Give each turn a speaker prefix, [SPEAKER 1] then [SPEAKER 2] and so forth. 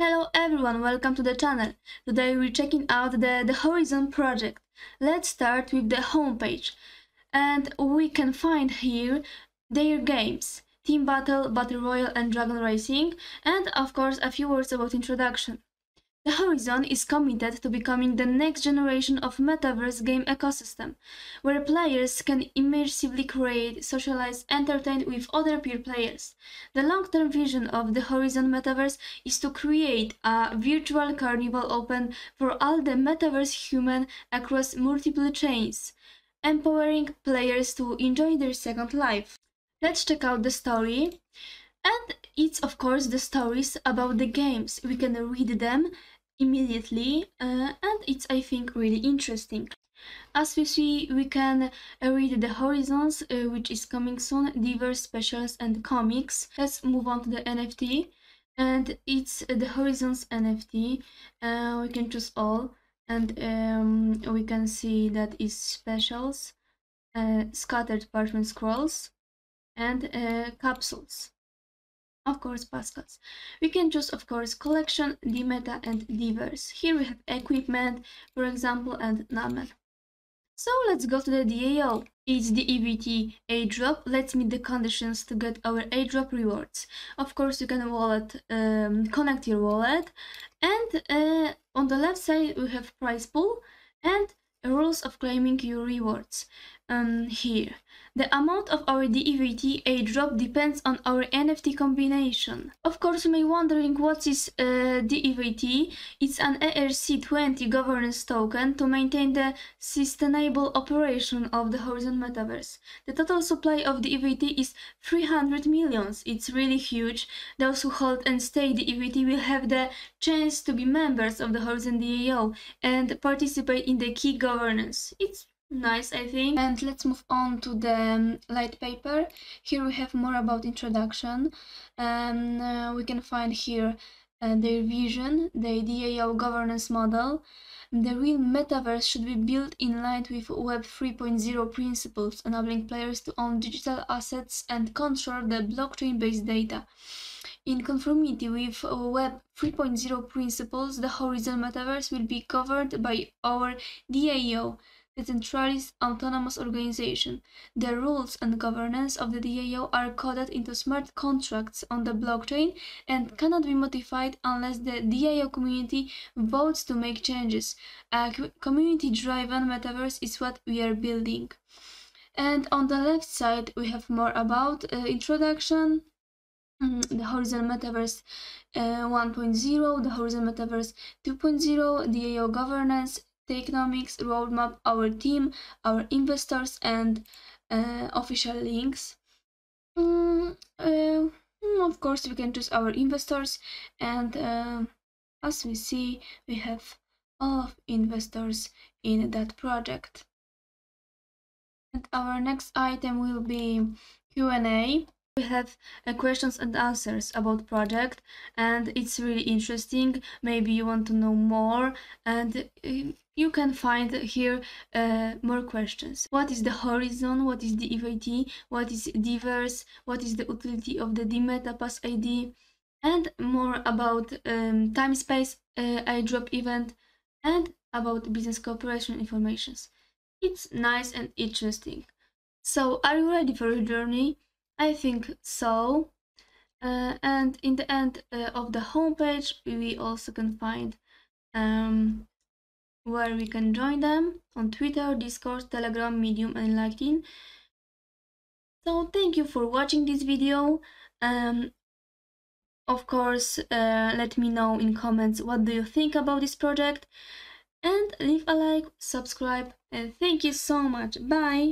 [SPEAKER 1] Hello everyone, welcome to the channel. Today we're checking out the DeHorizon project. Let's start with the homepage. And we can find here their games: Team Battle, Battle Royale and Dragon Racing, and of course a few words about introduction. DeHorizon is committed to becoming the next generation of metaverse game ecosystem, where players can immersively create, socialize, entertain with other peer players. The long-term vision of the DeHorizon metaverse is to create a virtual carnival open for all the metaverse humans across multiple chains, empowering players to enjoy their second life. Let's check out the story. And it's of course the stories about the games. We can read them immediately and it's, I think, really interesting. As we see, we can read the Horizons, which is coming soon, diverse specials and comics. Let's move on to the NFT, and it's the Horizons NFT. We can choose all, and we can see that is specials, scattered parchment scrolls, and capsules. Of course, Pascals. We can choose, of course, collection, D-meta, and diverse. Here we have equipment, for example, and Namen. So let's go to the DAO. It's the EVT airdrop. Let's meet the conditions to get our airdrop rewards. Of course, you can connect your wallet, and on the left side we have prize pool and rules of claiming your rewards. Here, the amount of our DEVT airdrop depends on our NFT combination. Of course, you may be wondering what is DEVT. It's an ERC20 governance token to maintain the sustainable operation of the Horizon Metaverse. The total supply of DEVT is 300 millions. It's really huge. Those who hold and stake DEVT will have the chance to be members of the Horizon DAO and participate in the key governance. It's nice, I think. And let's move on to the Lightpaper. Here we have more about introduction. We can find here their vision, the DAO governance model. The real metaverse should be built in line with Web 3.0 principles, enabling players to own digital assets and control the blockchain-based data. In conformity with Web 3.0 principles, the Horizon Metaverse will be governed by our DAO, the decentralized autonomous organization. The rules and governance of the DAO are coded into smart contracts on the blockchain and cannot be modified unless the DAO community votes to make changes. A community-driven metaverse is what we are building. And on the left side we have more about introduction, the Horizon Metaverse 1.0, the Horizon Metaverse 2.0, DAO governance, economics, roadmap, our team, our investors, and official links. Of course, we can choose our investors, and as we see, we have all of investors in that project. And our next item will be Q&A. We have questions and answers about project, and it's really interesting. Maybe you want to know more, and you can find here more questions. What is the Horizon? What is the EVT? What is diverse? What is the utility of the D-meta pass ID? And more about time-space airdrop event, and about business cooperation informations. It's nice and interesting. So, are you ready for your journey? I think so. And in the end of the homepage, we also can find where we can join them on Twitter, Discord, Telegram, Medium, and LinkedIn. So thank you for watching this video. Of course, let me know in comments what do you think about this project, and leave a like, subscribe, and thank you so much. Bye!